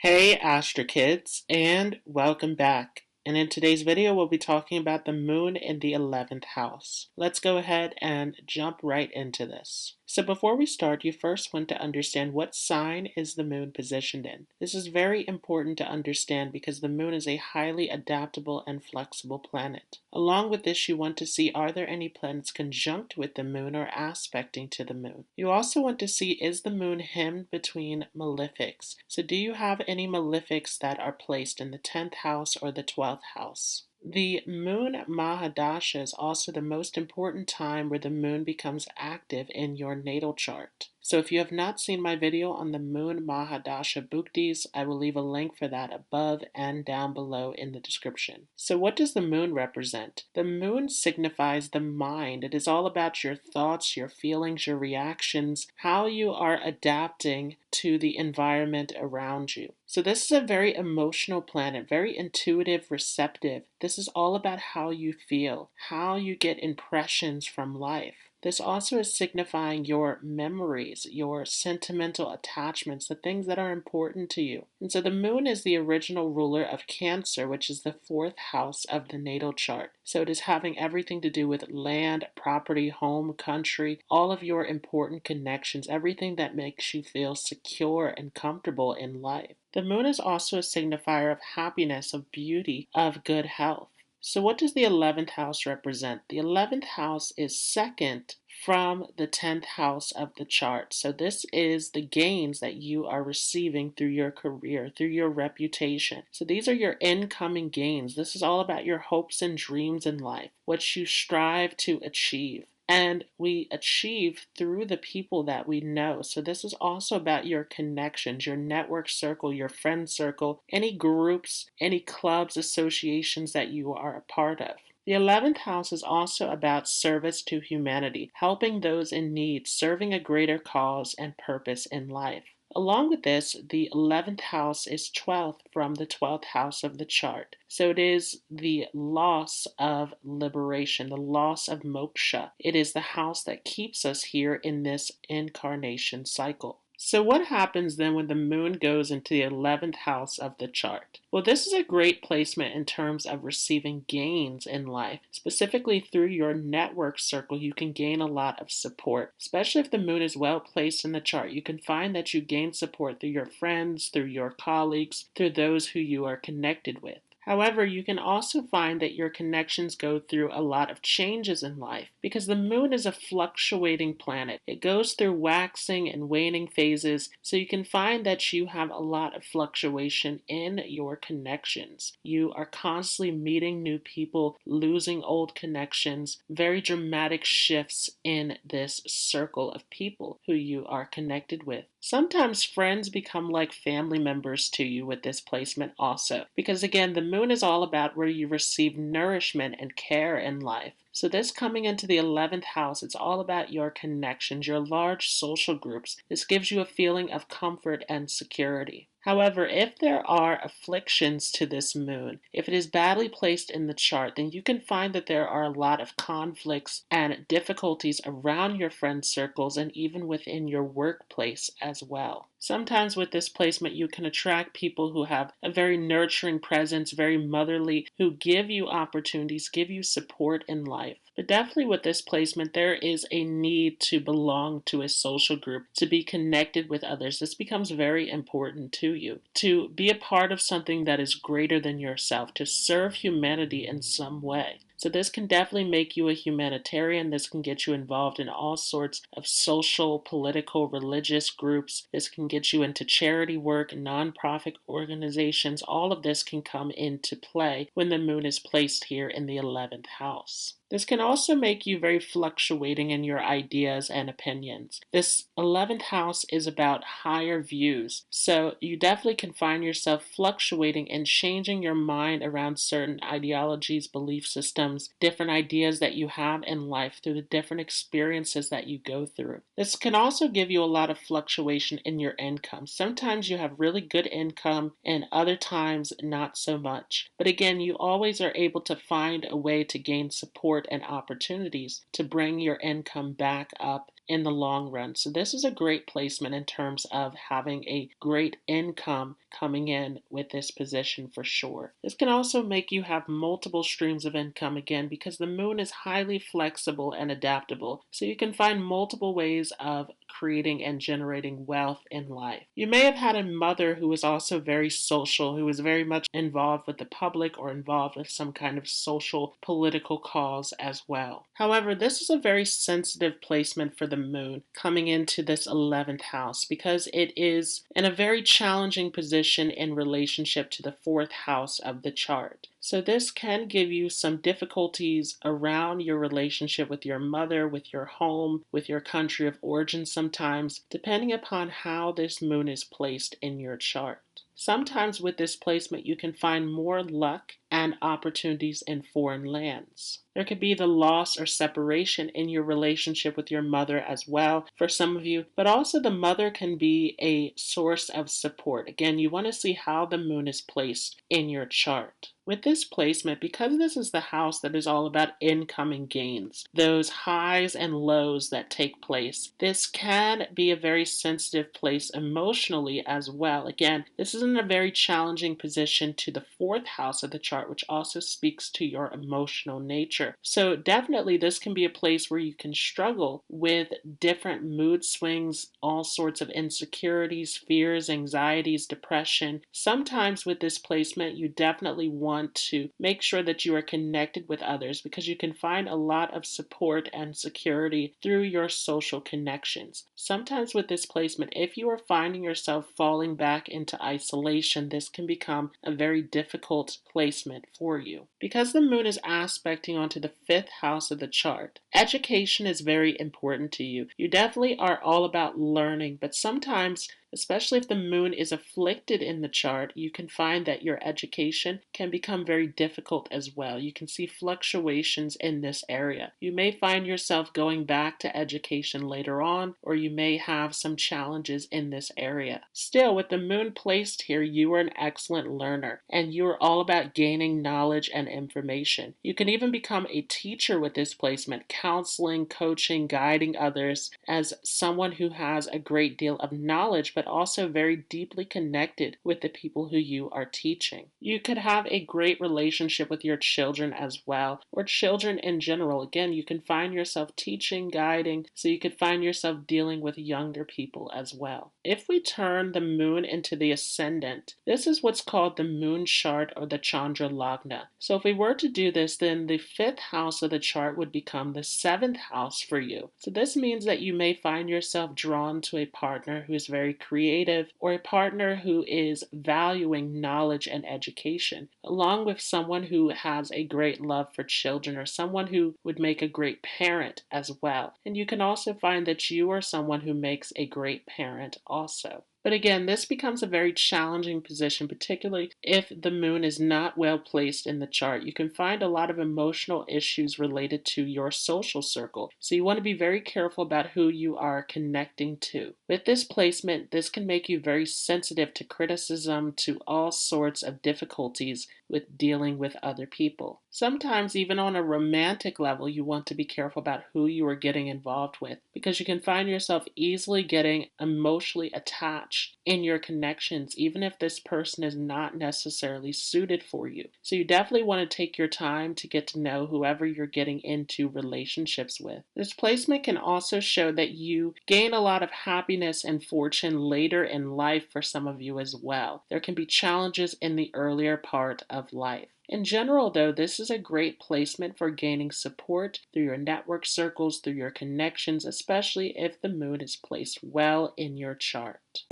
Hey Astro Kids, and welcome back. And in today's video, we'll be talking about the moon in the 11th house. Let's go ahead and jump right into this. So before we start, you first want to understand what sign is the moon positioned in. This is very important to understand because the moon is a highly adaptable and flexible planet. Along with this, you want to see, are there any planets conjunct with the moon or aspecting to the moon? You also want to see, is the moon hemmed between malefics? So do you have any malefics that are placed in the 10th house or the 12th house? The moon Mahadasha is also the most important time where the moon becomes active in your natal chart. So if you have not seen my video on the moon Mahadasha Bhuktis, I will leave a link for that above and down below in the description. So what does the moon represent? The moon signifies the mind. It is all about your thoughts, your feelings, your reactions, how you are adapting to the environment around you. So this is a very emotional planet, very intuitive, receptive. This is all about how you feel, how you get impressions from life. This also is signifying your memories, your sentimental attachments, the things that are important to you. And so the moon is the original ruler of Cancer, which is the 4th house of the natal chart. So it is having everything to do with land, property, home, country, all of your important connections, everything that makes you feel secure and comfortable in life. The moon is also a signifier of happiness, of beauty, of good health. So what does the 11th house represent? The 11th house is second from the 10th house of the chart. So this is the gains that you are receiving through your career, through your reputation. So these are your incoming gains. This is all about your hopes and dreams in life, what you strive to achieve. And we achieve through the people that we know. So this is also about your connections, your network circle, your friend circle, any groups, any clubs, associations that you are a part of. The 11th house is also about service to humanity, helping those in need, serving a greater cause and purpose in life. Along with this, the 11th house is 12th from the 12th house of the chart. So it is the loss of liberation, the loss of moksha. It is the house that keeps us here in this incarnation cycle. So what happens then when the moon goes into the 11th house of the chart? Well, this is a great placement in terms of receiving gains in life. Specifically through your network circle, you can gain a lot of support. Especially if the moon is well placed in the chart, you can find that you gain support through your friends, through your colleagues, through those who you are connected with. However, you can also find that your connections go through a lot of changes in life because the moon is a fluctuating planet. It goes through waxing and waning phases, so you can find that you have a lot of fluctuation in your connections. You are constantly meeting new people, losing old connections, very dramatic shifts in this circle of people who you are connected with. Sometimes friends become like family members to you with this placement also, because again, the moon is all about where you receive nourishment and care in life. So this coming into the 11th house, it's all about your connections, your large social groups. This gives you a feeling of comfort and security. However, if there are afflictions to this moon, if it is badly placed in the chart, then you can find that there are a lot of conflicts and difficulties around your friend circles and even within your workplace as well. Sometimes with this placement, you can attract people who have a very nurturing presence, very motherly, who give you opportunities, give you support in life. But definitely with this placement, there is a need to belong to a social group, to be connected with others. This becomes very important to you, to be a part of something that is greater than yourself, to serve humanity in some way. So this can definitely make you a humanitarian. This can get you involved in all sorts of social, political, religious groups. This can get you into charity work, nonprofit organizations. All of this can come into play when the moon is placed here in the 11th house. This can also make you very fluctuating in your ideas and opinions. This 11th house is about higher views, so you definitely can find yourself fluctuating and changing your mind around certain ideologies, belief systems, different ideas that you have in life through the different experiences that you go through. This can also give you a lot of fluctuation in your income. Sometimes you have really good income and other times not so much. But again, you always are able to find a way to gain support and opportunities to bring your income back up in the long run. So this is a great placement in terms of having a great income coming in with this position for sure. This can also make you have multiple streams of income again because the moon is highly flexible and adaptable. So you can find multiple ways of creating and generating wealth in life. You may have had a mother who was also very social, who was very much involved with the public or involved with some kind of social political cause as well. However, this is a very sensitive placement for the moon coming into this 11th house because it is in a very challenging position in relationship to the 4th house of the chart. So this can give you some difficulties around your relationship with your mother, with your home, with your country of origin sometimes, depending upon how this moon is placed in your chart. Sometimes with this placement, you can find more luck and opportunities in foreign lands. There could be the loss or separation in your relationship with your mother as well for some of you, but also the mother can be a source of support. Again, you want to see how the moon is placed in your chart. With this placement, because this is the house that is all about incoming gains, those highs and lows that take place, this can be a very sensitive place emotionally as well. Again, this is in a very challenging position to the 4th house of the chart, which also speaks to your emotional nature. So definitely this can be a place where you can struggle with different mood swings, all sorts of insecurities, fears, anxieties, depression. Sometimes with this placement, you definitely want to make sure that you are connected with others because you can find a lot of support and security through your social connections. Sometimes with this placement, if you are finding yourself falling back into isolation, this can become a very difficult placement for you. Because the moon is aspecting onto the 5th house of the chart, education is very important to you. You definitely are all about learning, but sometimes, especially if the moon is afflicted in the chart, you can find that your education can become very difficult as well. You can see fluctuations in this area. You may find yourself going back to education later on, or you may have some challenges in this area. Still, with the moon placed here, you are an excellent learner, and you are all about gaining knowledge and information. You can even become a teacher with this placement, counseling, coaching, guiding others as someone who has a great deal of knowledge, but also very deeply connected with the people who you are teaching. You could have a great relationship with your children as well, or children in general. Again, you can find yourself teaching, guiding, so you could find yourself dealing with younger people as well. If we turn the moon into the ascendant, this is what's called the moon chart or the Chandra Lagna. So if we were to do this, then the 5th house of the chart would become the 7th house for you. So this means that you may find yourself drawn to a partner who is very creative, or a partner who is valuing knowledge and education, along with someone who has a great love for children, or someone who would make a great parent as well. And you can also find that you are someone who makes a great parent also. But again, this becomes a very challenging position, particularly if the moon is not well placed in the chart. You can find a lot of emotional issues related to your social circle. So you want to be very careful about who you are connecting to. With this placement, this can make you very sensitive to criticism, to all sorts of difficulties with dealing with other people. Sometimes, even on a romantic level, you want to be careful about who you are getting involved with because you can find yourself easily getting emotionally attached in your connections, even if this person is not necessarily suited for you. So you definitely want to take your time to get to know whoever you're getting into relationships with. This placement can also show that you gain a lot of happiness and fortune later in life for some of you as well. There can be challenges in the earlier part of life. In general, though, this is a great placement for gaining support through your network circles, through your connections, especially if the moon is placed well in your chart.